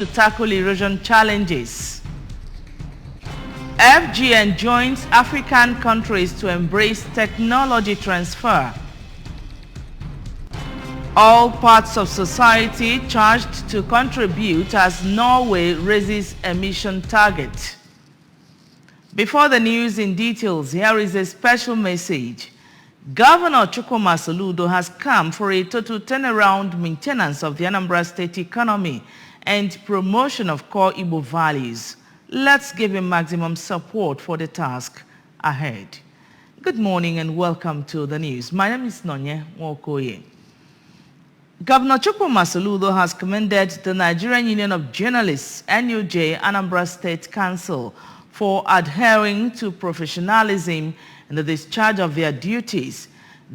to tackle erosion challenges. FGN joins African countries to embrace technology transfer. All parts of society charged to contribute as Norway raises emission target. Before the news in details, here is a special message. Governor Chukwuma Soludo has come for a total turnaround maintenance of the Anambra State economy and promotion of core Igbo values. Let's give him maximum support for the task ahead. Good morning and welcome to the news. My name is Nonye Nwokoye. Governor Chukwuma Soludo has commended the Nigerian Union of Journalists, NUJ, Anambra State Council, for adhering to professionalism in the discharge of their duties.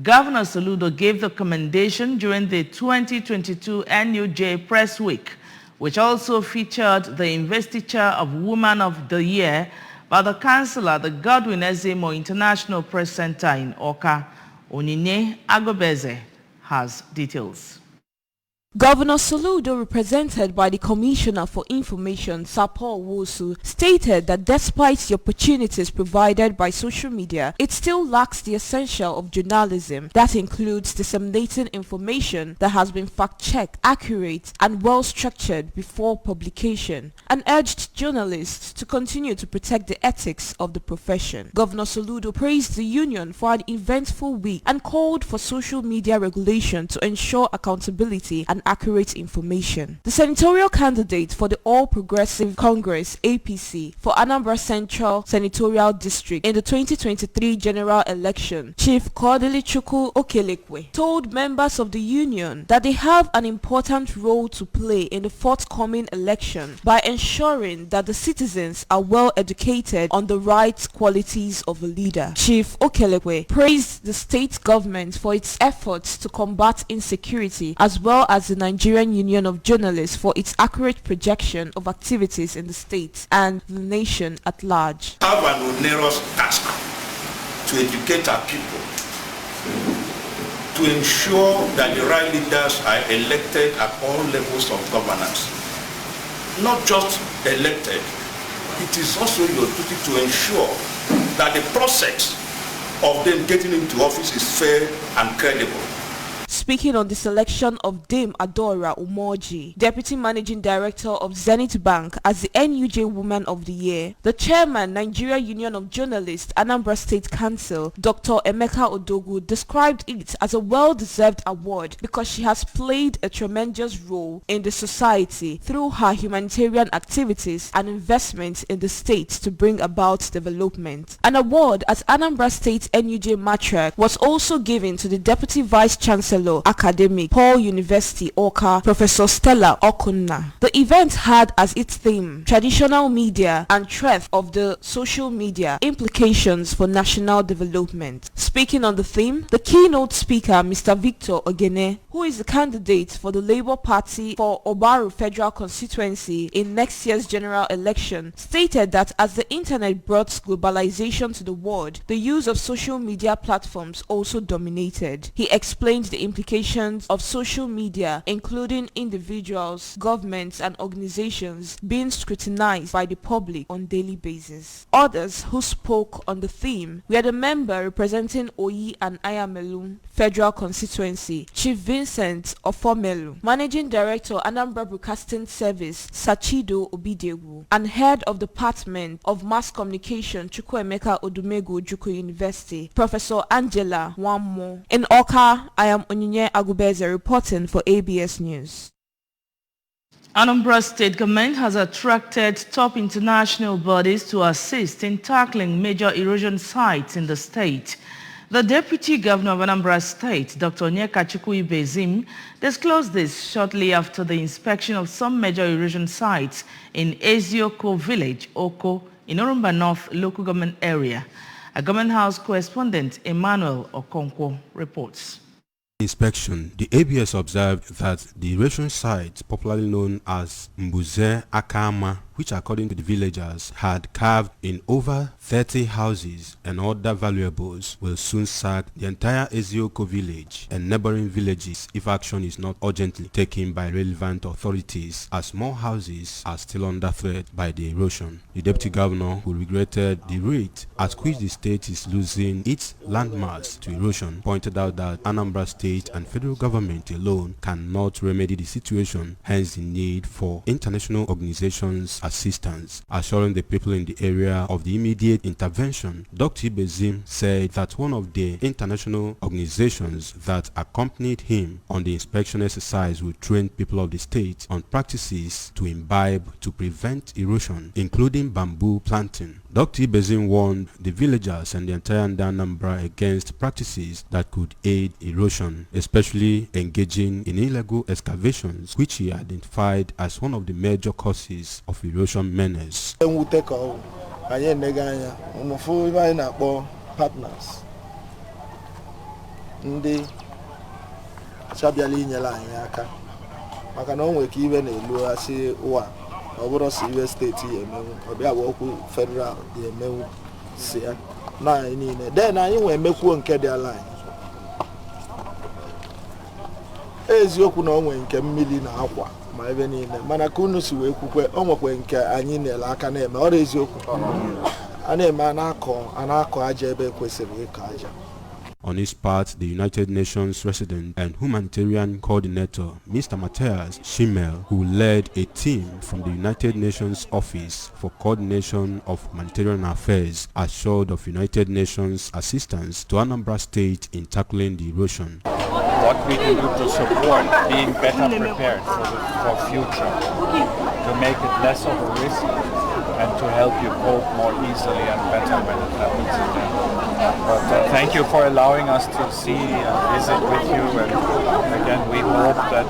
Governor Soludo gave the commendation during the 2022 NUJ Press Week, which also featured the investiture of Woman of the Year by the council at the Godwin Ezemo International Press Center in Awka. Onyinye Agobeze has details. Governor Soludo, represented by the Commissioner for Information, Sapo Wosu, stated that despite the opportunities provided by social media, it still lacks the essential of journalism. That includes disseminating information that has been fact-checked, accurate, and well-structured before publication, and urged journalists to continue to protect the ethics of the profession. Governor Soludo praised the union for an eventful week and called for social media regulation to ensure accountability and accurate information. The senatorial candidate for the All Progressive Congress (APC) for Anambra Central Senatorial District in the 2023 general election, Chief Kodilichukwu Okelekwe, told members of the union that they have an important role to play in the forthcoming election by ensuring that the citizens are well educated on the right qualities of a leader. Chief Okelekwe praised the state government for its efforts to combat insecurity as well as the Nigerian Union of Journalists for its accurate projection of activities in the state and the nation at large. We have an onerous task to educate our people, to ensure that the right leaders are elected at all levels of governance. Not just elected, it is also your duty to ensure that the process of them getting into office is fair and credible. Speaking on the selection of Dame Adora Umoji, Deputy Managing Director of Zenith Bank, as the NUJ Woman of the Year, the Chairman, Nigeria Union of Journalists, Anambra State Council, Dr. Emeka Odogu, described it as a well-deserved award because she has played a tremendous role in the society through her humanitarian activities and investments in the state to bring about development. An award at Anambra State NUJ Matriarch was also given to the Deputy Vice Chancellor Academic, Paul University, Awka, Professor Stella Okunna. The event had as its theme traditional media and threat of the social media, implications for national development. Speaking on the theme, the keynote speaker, Mr. Victor Ogene, who is the candidate for the Labour Party for Obaru Federal Constituency in next year's general election, stated that as the internet brought globalization to the world, the use of social media platforms also dominated. He explained the implications of social media, including individuals, governments, and organizations being scrutinized by the public on a daily basis. Others who spoke on the theme were the member representing Oyi and Ayamelu Federal Constituency, Chief Vincent Ofomelu, Managing Director, Anambra Broadcasting Service, Sachido Obidegu, and Head of Department of Mass Communication, Chukwuemeka Odumegu Ojukwu University, Professor Angela Wammo. In Awka, I am Onyinye Agubeze reporting for ABS News. Anambra State government has attracted top international bodies to assist in tackling major erosion sites in the state. The Deputy Governor of Anambra State, Dr. Onyekachukwu Ibezim, disclosed this shortly after the inspection of some major erosion sites in Ezioko Village, Oko, in Orumba North local government area. A Government House correspondent, Emmanuel Okonkwo, reports. Inspection, the ABS observed that the erosion site, popularly known as Mbuze Akama, which according to the villagers had carved in over 30 houses and other valuables, will soon sack the entire Ezioko village and neighboring villages if action is not urgently taken by relevant authorities, as more houses are still under threat by the erosion. The deputy governor, who regretted the rate at which the state is losing its landmass to erosion, pointed out that Anambra State and federal government alone cannot remedy the situation, hence the need for international organizations' assistance. Assuring the people in the area of the immediate intervention, Dr. Ibezim said that one of the international organizations that accompanied him on the inspection exercise will train people of the state on practices to imbibe to prevent erosion, including bamboo planting. Dr. Ibezim warned the villagers and the entire Anambra against practices that could aid erosion, especially engaging in illegal excavations, which he identified as one of the major causes of erosion menace. Partners ndị chabiala inyela anyị aka maka na onwe ka iwe na-elu asị ụwa ọ bụrụ si iwe steeti emewu ọbịa bụ okwu federal dị emewu si ya na anyị niile den anyị nwe emekwuo nke dị ala anyị eziokwu na onwe nke mmiri na akwa ma ebe niile mana ka unu si wee kwukwe o nwekwe nke anyị na-ele aka na-eme ọrụ eziokwu. On his part, the United Nations resident and humanitarian coordinator, Mr. Matthias Schimmel, who led a team from the United Nations Office for Coordination of Humanitarian Affairs, assured of United Nations assistance to Anambra State in tackling the erosion. What we can do to support being better prepared for future, to make it less of a risk, and to help you cope more easily and better when it happens again. But thank you for allowing us to see and visit with you, and again we hope that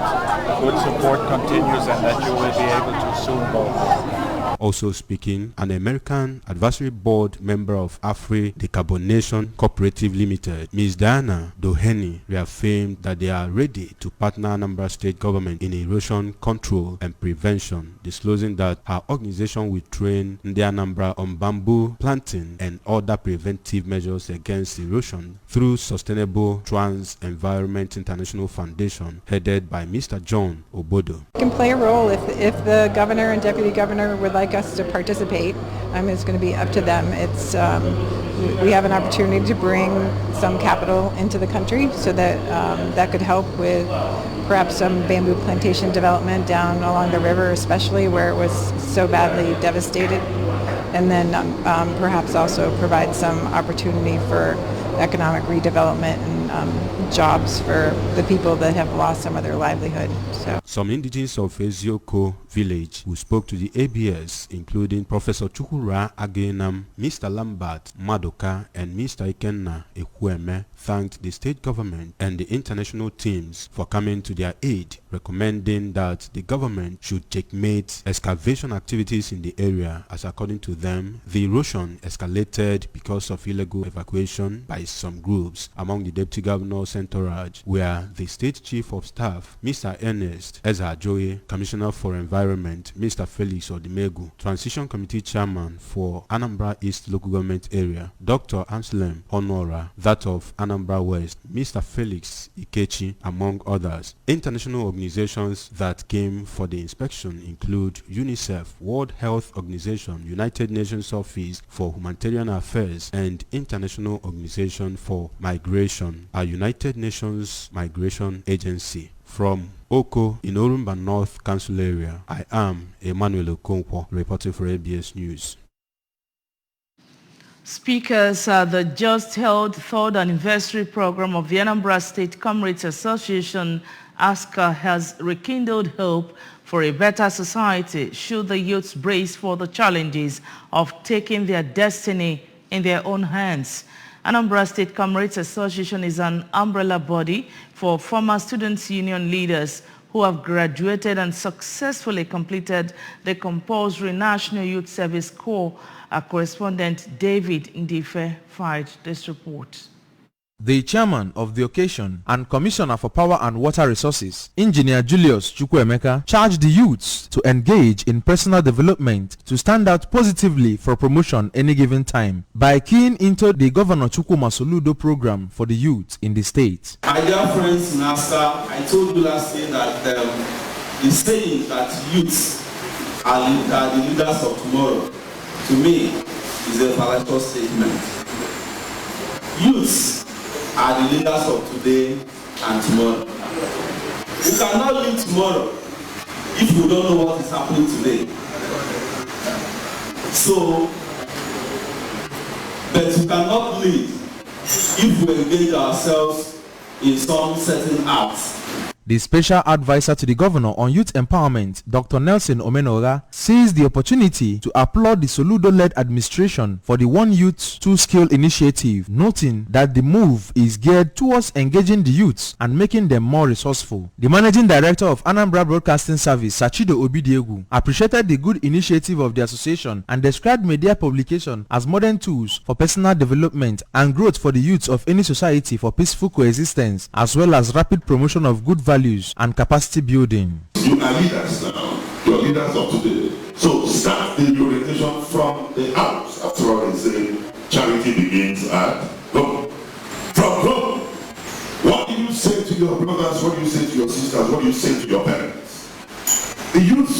good support continues and that you will be able to soon go. Also speaking, an American Advisory Board member of Afri Decarbonation Cooperative Limited, Ms. Diana Doheny, reaffirmed that they are ready to partner Anambra State government in erosion control and prevention, disclosing that her organization will train the Anambra on bamboo planting and other preventive measures against erosion through Sustainable Trans Environment International Foundation, headed by Mr. John Obodo. Can play a role if the governor and deputy governor would like us to participate. It's going to be up to them. It's we have an opportunity to bring some capital into the country so that that could help with perhaps some bamboo plantation development down along the river, especially where it was so badly devastated, and then perhaps also provide some opportunity for economic redevelopment and jobs for the people that have lost some of their livelihood. So some indigenes of Ezioko village who spoke to the ABS, including Professor Chukura Agenam, Mr. Lambert Madoka, and Mr. Ikenna Ekweme, thanked the state government and the international teams for coming to their aid, recommending that the government should checkmate excavation activities in the area, as according to them, the erosion escalated because of illegal evacuation by some groups. Among the deputy governor's entourage were the state chief of staff, Mr. Ernest Ezajoye, Commissioner for Environment, Mr. Felix Odimegu, Transition Committee Chairman for Anambra East Local Government Area, Dr. Anselm Honora, that of Anambra West, Mr. Felix Ikechi, among others. International organizations that came for the inspection include UNICEF, World Health Organization, United Nations Office for Humanitarian Affairs, and International Organization for Migration, a United Nations Migration Agency. From Oko in Orumba North Council area, I am Emmanuel Okonkwo, reporting for ABS News. Speakers at the just held third anniversary program of the Anambra State Comrades Association, ASCA, has rekindled hope for a better society should the youths brace for the challenges of taking their destiny in their own hands. Anambra State Comrades Association is an umbrella body for former students' union leaders who have graduated and successfully completed the compulsory National Youth Service Corps. Our correspondent David Ndife filed this report. The chairman of the occasion and Commissioner for Power and Water Resources, Engineer Julius Chukwuemeka, charged the youths to engage in personal development to stand out positively for promotion any given time by keying into the Governor Chukwuma Soludo program for the youth in the state. My dear friends in ASCA, I told you last year that the saying that youths are the leaders of tomorrow, to me, is a fallacious statement. Youths are the leaders of today and tomorrow. We cannot lead tomorrow if we don't know what is happening today. So, but we cannot lead if we engage ourselves in some certain acts. The special advisor to the governor on youth empowerment, Dr. Nelson Omenora, seized the opportunity to applaud the Soludo-led administration for the One Youth, Two Skill initiative, noting that the move is geared towards engaging the youths and making them more resourceful. The managing director of Anambra Broadcasting Service, Sachido Obidiegu, appreciated the good initiative of the association and described media publication as modern tools for personal development and growth for the youths of any society for peaceful coexistence, as well as rapid promotion of good values and capacity building. You are leaders now. You are leaders of today. So start the orientation from the house. After all, they say charity begins at home. From home. What do you say to your brothers? What do you say to your sisters? What do you say to your parents? The youth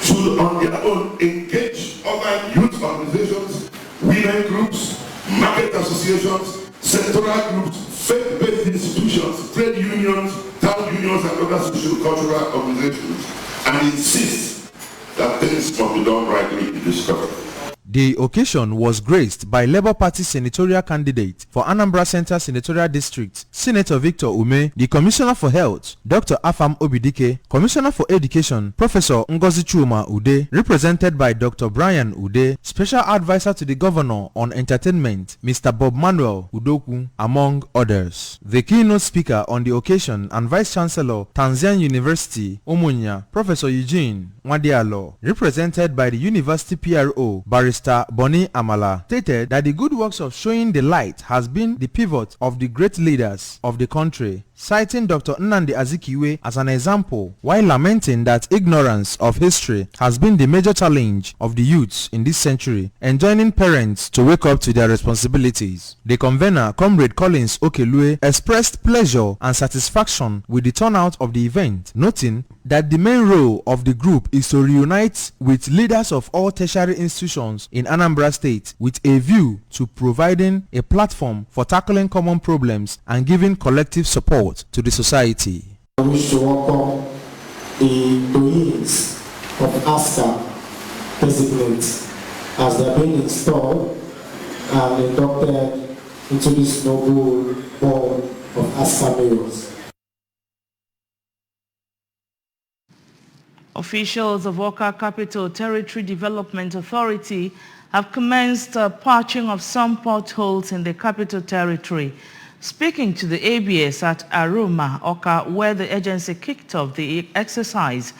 should on their own engage other youth organizations, women groups, market associations, sectoral groups, faith-based institutions, trade unions, town unions, and other social cultural organizations, and insist that things must be done rightly in this country. The occasion was graced by Labour Party senatorial candidate for Anambra Central Senatorial District, Senator Victor Ume, the Commissioner for Health, Dr. Afam Obidike, Commissioner for Education, Professor Ngozi Chuma Ude, represented by Dr. Brian Ude, Special Advisor to the Governor on Entertainment, Mr. Bob Manuel Udoku, among others. The keynote speaker on the occasion and Vice Chancellor, Tanzania University, Umunya, Professor Eugene Mwadialo, represented by the University PRO, Barrister Bonnie Amala, stated that the good works of showing the light has been the pivot of the great leaders of the country, citing Dr. Nnamdi Azikiwe as an example, while lamenting that ignorance of history has been the major challenge of the youths in this century, enjoining parents to wake up to their responsibilities. The convener, Comrade Collins Okelue, expressed pleasure and satisfaction with the turnout of the event, noting that the main role of the group is to reunite with leaders of all tertiary institutions in Anambra State with a view to providing a platform for tackling common problems and giving collective support to the society. I wish to welcome the employees of ASCA designates as they are being installed and inducted into this noble board of ASCA mayors. Officials of Awka Capital Territory Development Authority have commenced patching of some potholes in the Capital Territory. Speaking to the ABS at Aroma, Awka, where the agency kicked off the exercise,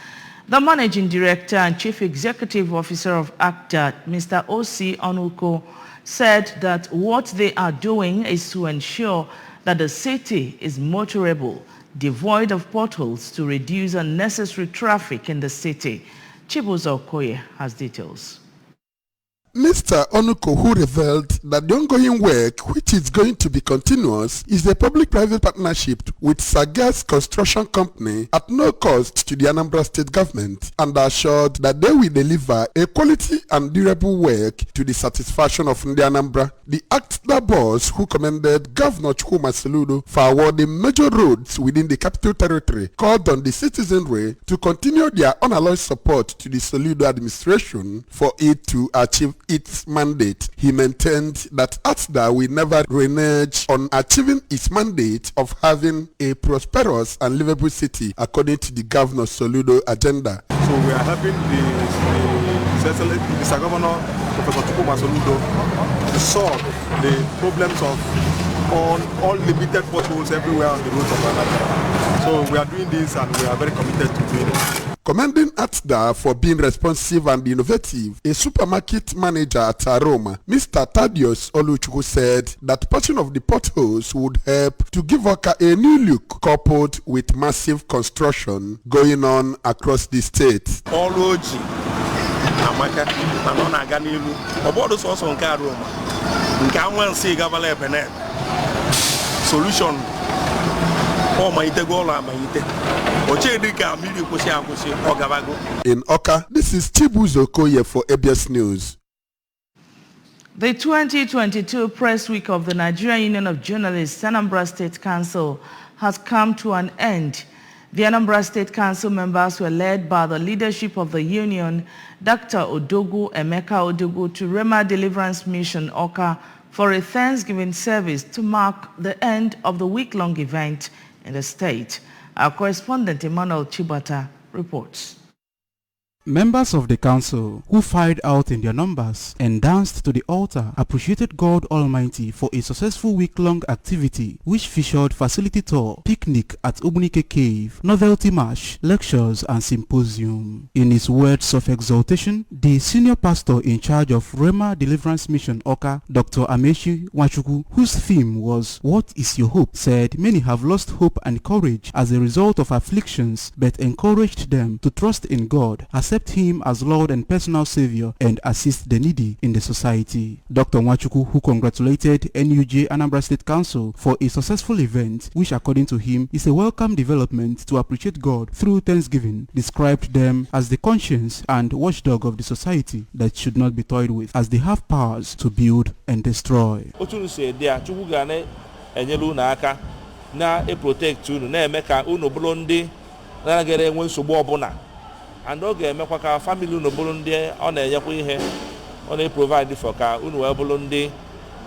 the Managing Director and Chief Executive Officer of ACDAT, Mr. O.C. Onuko, said that what they are doing is to ensure that the city is motorable, devoid of potholes, to reduce unnecessary traffic in the city. Chibuzo Okoye has details. Mr. Onuko, who revealed that the ongoing work, which is going to be continuous, is a public-private partnership with Sagas Construction Company at no cost to the Anambra State government, and assured that they will deliver a quality and durable work to the satisfaction of the Anambra. The ACDA boss, who commended Governor Chukwuma Soludo for awarding major roads within the Capital Territory, called on the citizenry to continue their unalloyed support to the Soludo administration for it to achieve its mandate. He maintained that ACDA will never renege on achieving its mandate of having a prosperous and livable city according to the Governor Soludo agenda. So we are helping the Governor, Professor Chukwuma Soludo, to solve the problems of all limited potholes everywhere on the roads of Anambra. So we are doing this and we are very committed to doing it. Commending ATSDA for being responsive and innovative, a supermarket manager at Aroma, Mr. Thaddeus Oluchukwu, said that patching of the potholes would help to give Awka a new look coupled with massive construction going on across the state. Amaka na no na aga n'ilu obodo so nke Aroma nke anwansi gabala ebene solution o ma ite go la ma ite o che dika mmiri kwụsị akwụsị ọ gabago. In Awka, this is Chibuzo Okoye for ABS News. The 2022 Press Week of the Nigerian Union of Journalists, Anambra State Council, has come to an end. The Anambra State Council members were led by the leadership of the union, Dr. Odogwu Emeka Odogwu, to Rema Deliverance Mission, Awka, for a Thanksgiving service to mark the end of the week-long event in the state. Our correspondent Emmanuel Chibata reports. Members of the council, who filed out in their numbers and danced to the altar, appreciated God Almighty for a successful week-long activity which featured facility tour, picnic at Ubunike Cave, novelty march, lectures and symposium. In his words of exaltation, the senior pastor in charge of Rema Deliverance Mission Awka, Dr. Amechi Nwachukwu, whose theme was "What is your hope?" said many have lost hope and courage as a result of afflictions, but encouraged them to trust in God, accept him as Lord and personal Savior, and assist the needy in the society. Dr. Nwachukwu, who congratulated NUJ Anambra State Council for a successful event, which according to him is a welcome development to appreciate God through Thanksgiving, described them as the conscience and watchdog of the society that should not be toyed with, as they have powers to build and destroy. And oge emekwa ka family unu bụrụ ndị ọ na-enyekwa ihe ọ na-provide for ka unu wee bụrụ ndị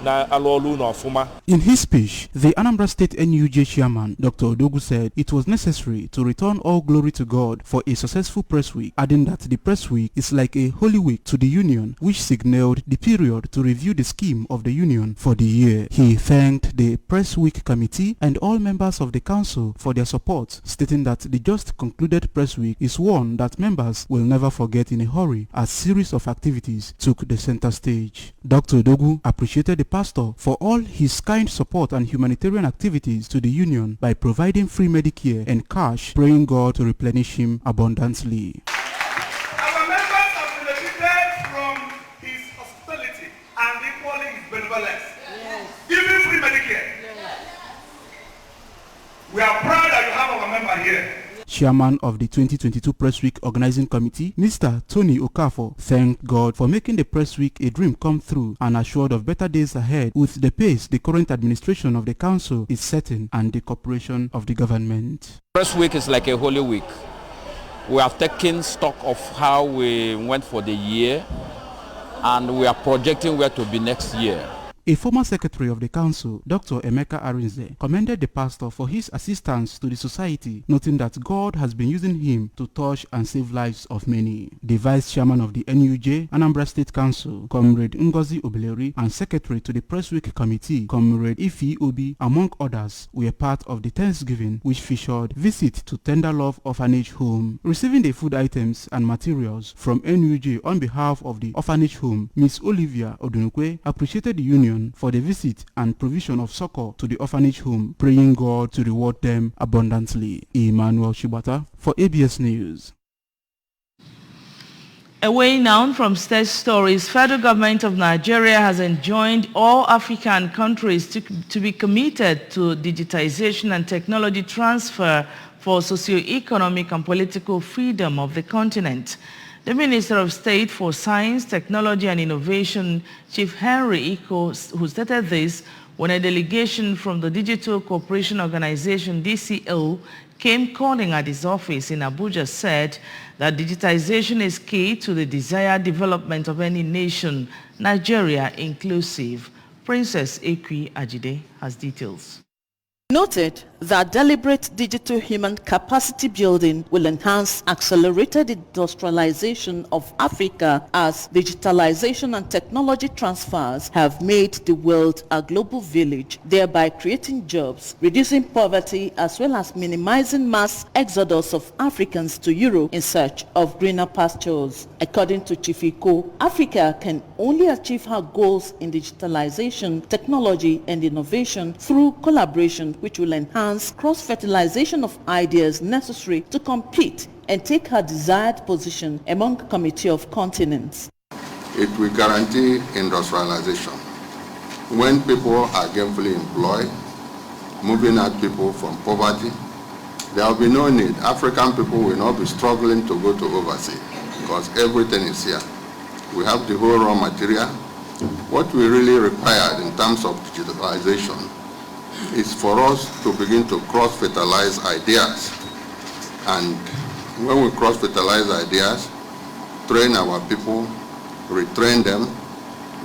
na-alụ ọrụ unu ọfụma. In his speech, the Anambra State NUJ chairman, Dr. Odogwu, said it was necessary to return all glory to God for a successful press week, adding that the press week is like a holy week to the union, which signaled the period to review the scheme of the union for the year. He thanked the press week committee and all members of the council for their support, stating that the just concluded press week is one that members will never forget in a hurry, as series of activities took the center stage. Dr. Odogwu appreciated the pastor for all his kind support and humanitarian activities to the union by providing free Medicare and cash, praying God to replenish him abundantly. Our members have benefited from his hospitality and equally his benevolence. Yes. Giving free Medicare. Yes. We are proud that you have our member here. Chairman of the 2022 Press Week Organizing Committee, Mr. Tony Okafor, thanked God for making the Press Week a dream come true and assured of better days ahead with the pace the current administration of the council is setting and the cooperation of the government. Press Week is like a holy week. We have taken stock of how we went for the year and we are projecting where to be next year. A former secretary of the council, Dr. Emeka Arinze, commended the pastor for his assistance to the society, noting that God has been using him to touch and save lives of many. The vice chairman of the NUJ, Anambra State Council, Comrade Ngozi Obeleri, and secretary to the Press Week Committee, Comrade Ifi Obi, among others, were part of the Thanksgiving, which featured visit to Tender Love Orphanage Home. Receiving the food items and materials from NUJ on behalf of the orphanage home, Ms. Olivia Odunukwe appreciated the union for the visit and provision of succor to the orphanage home, praying God to reward them abundantly. Emmanuel Shibata for ABS News. Away now from state stories, federal government of Nigeria has enjoined all African countries to be committed to digitization and technology transfer for socio-economic and political freedom of the continent. The Minister of State for Science, Technology and Innovation, Chief Henry Iko, who stated this when a delegation from the Digital Cooperation Organization, DCO, came calling at his office in Abuja, said that digitization is key to the desired development of any nation, Nigeria inclusive. Princess Ekwi Ajide has details. noted that deliberate digital human capacity building will enhance accelerated industrialization of Africa as digitalization and technology transfers have made the world a global village, thereby creating jobs, reducing poverty, as well as minimizing mass exodus of Africans to Europe in search of greener pastures. According to Chief Iko, Africa can only achieve her goals in digitalization, technology, and innovation through collaboration, which will enhance cross-fertilization of ideas necessary to compete and take her desired position among a committee of continents. It will guarantee industrialization. When people are gainfully employed, moving out people from poverty, there will be no need. African people will not be struggling to go to overseas because everything is here. We have the whole raw material. What we really require in terms of digitalization is for us to begin to cross-fertilize ideas. And when we cross-fertilize ideas, train our people, retrain them,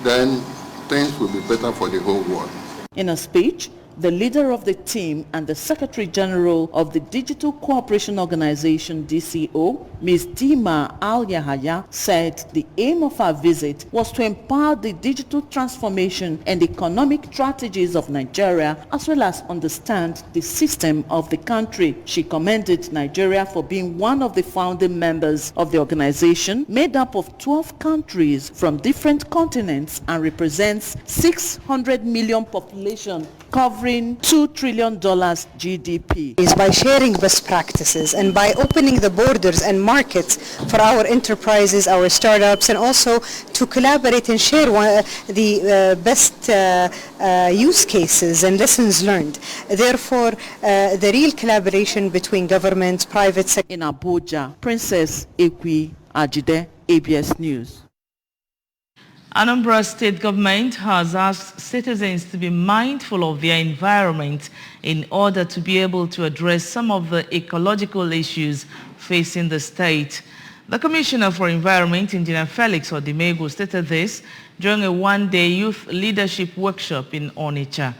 then things will be better for the whole world. In a speech, the leader of the team and the Secretary General of the Digital Cooperation Organization, DCO, Ms. Dima Al-Yahaya, said the aim of her visit was to empower the digital transformation and economic strategies of Nigeria, as well as understand the system of the country. She commended Nigeria for being one of the founding members of the organization, made up of 12 countries from different continents and represents 600 million population, covering $2 trillion GDP. Is by sharing best practices and by opening the borders and markets for our enterprises, our startups, and also to collaborate and share the best use cases and lessons learned. Therefore, the real collaboration between government, private sector. In Abuja, Princess Ekwi Ajide, ABS News. Anambra State government has asked citizens to be mindful of their environment in order to be able to address some of the ecological issues facing the state. The Commissioner for Environment, Engineer Felix Odimegu, stated this during a one-day youth leadership workshop in Onitsha.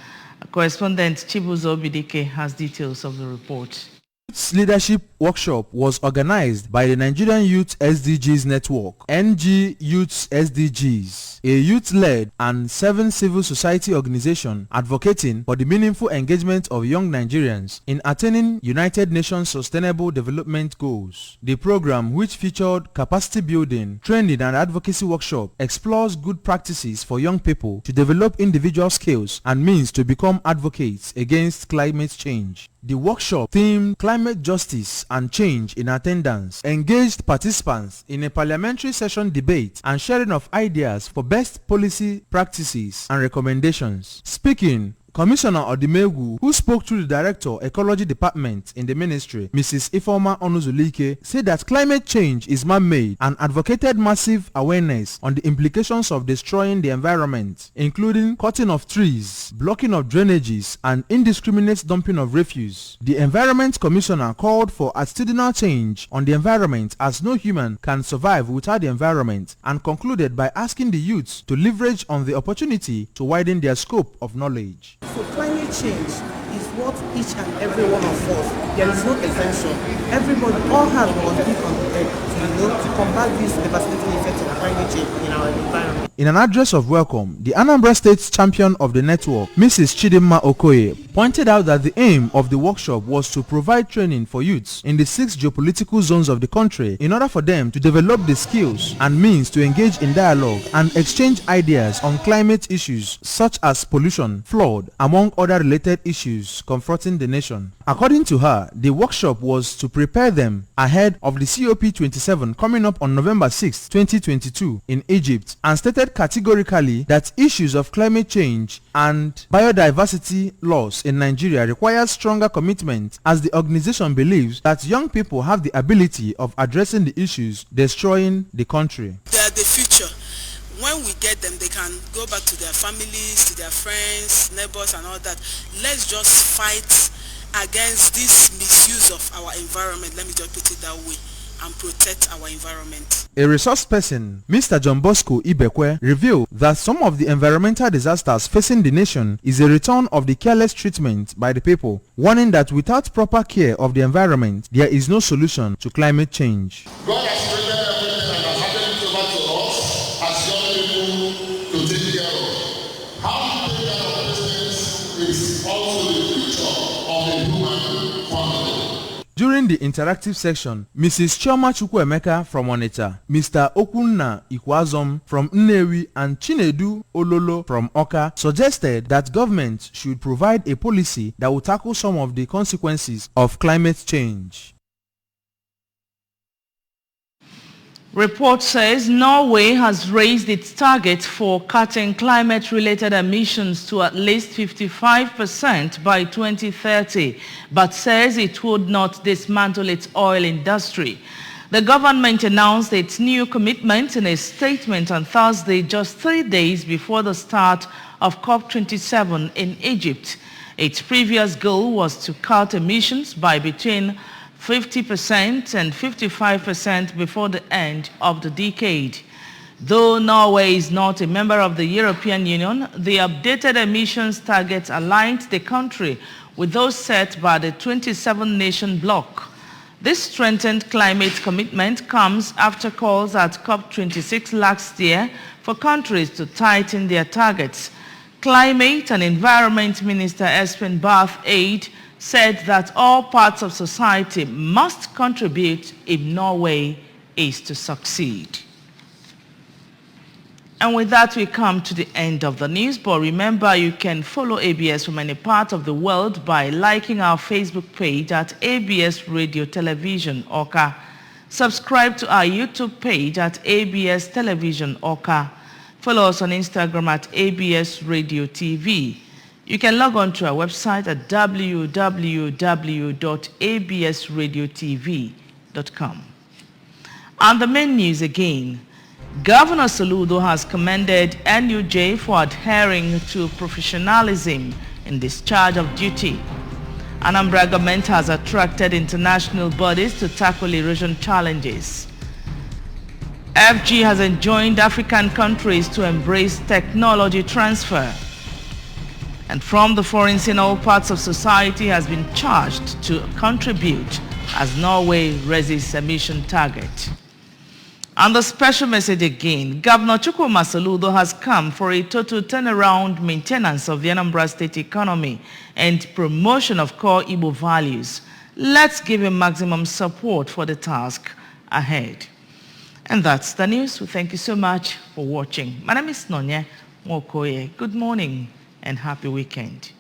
Correspondent Chibuzo Obidike has details of the report. Youth Leadership Workshop was organized by the Nigerian Youth SDGs Network, NG Youth SDGs, a youth-led and 7 civil society organization advocating for the meaningful engagement of young Nigerians in attaining United Nations Sustainable Development Goals. The program, which featured capacity building, training and advocacy workshop, explores good practices for young people to develop individual skills and means to become advocates against climate change. The workshop, themed Climate Justice and Change in Attendance, engaged participants in a parliamentary session debate and sharing of ideas for best policy practices and recommendations. Speaking, Commissioner Odimegu, who spoke to the Director, Ecology Department in the Ministry, Mrs. Ifeoma Onuzulike, said that climate change is man-made and advocated massive awareness on the implications of destroying the environment, including cutting of trees, blocking of drainages, and indiscriminate dumping of refuse. The Environment Commissioner called for attitudinal change on the environment, as no human can survive without the environment, and concluded by asking the youths to leverage on the opportunity to widen their scope of knowledge. So climate change is what each and every one of us, there is no exemption. Everybody, all hands must be on the deck to combat this devastating effect of climate change in our environment. In an address of welcome, the Anambra State's champion of the network, Mrs. Chidimma Okoye, pointed out that the aim of the workshop was to provide training for youths in the 6 geopolitical zones of the country in order for them to develop the skills and means to engage in dialogue and exchange ideas on climate issues such as pollution, flood, among other related issues confronting the nation. According to her, the workshop was to prepare them ahead of the COP27 coming up on November 6, 2022 in Egypt, and stated categorically that issues of climate change and biodiversity loss in Nigeria require stronger commitment, as the organization believes that young people have the ability of addressing the issues destroying the country. They are the future. When we get them, they can go back to their families, to their friends, neighbors and all that. Let's just fight against this misuse of our environment, let me just put it that way. and protect our environment. A resource person, Mr. John Bosco Ibekwe, revealed that some of the environmental disasters facing the nation is a return of the careless treatment by the people, warning that without proper care of the environment, there is no solution to climate change. God has created everything and has handed it over to us as young people to take care of. How to take care of these things is also the future of the human family. During the interactive section, Mrs. Chioma Chukwuemeka from Onitsha, Mr. Okunna Ikwazom from Nnewi, and Chinedu Ololo from Oka suggested that government should provide a policy that will tackle some of the consequences of climate change. Report says Norway has raised its target for cutting climate-related emissions to at least 55% by 2030, but says it would not dismantle its oil industry. The government announced its new commitment in a statement on Thursday, just 3 days before the start of COP27 in Egypt. Its previous goal was to cut emissions by between 50% and 55% before the end of the decade. Though Norway is not a member of the European Union, the updated emissions targets aligned the country with those set by the 27-nation bloc. This strengthened climate commitment comes after calls at COP26 last year for countries to tighten their targets. Climate and Environment Minister Espen Barth Eide said that all parts of society must contribute if Norway is to succeed. And with that, we come to the end of the news. But remember, you can follow ABS from any part of the world by liking our Facebook page at ABS Radio Television Oka. Subscribe to our YouTube page at ABS Television Oka. Follow us on Instagram at ABS Radio TV. You can log on to our website at www.absradiotv.com. And the main news again. Governor Soludo has commended NUJ for adhering to professionalism in discharge of duty. Anambra government has attracted international bodies to tackle erosion challenges. FG has enjoined African countries to embrace technology transfer. And from the foreign scene, all parts of society has been charged to contribute as Norway raises emission target. And the special message again, Governor Chukwuma Soludo has come for a total turnaround maintenance of the Anambra State economy and promotion of core Igbo values. Let's give him maximum support for the task ahead. And that's the news. We thank you so much for watching. My name is Nonye Mokoye. Good morning and happy weekend.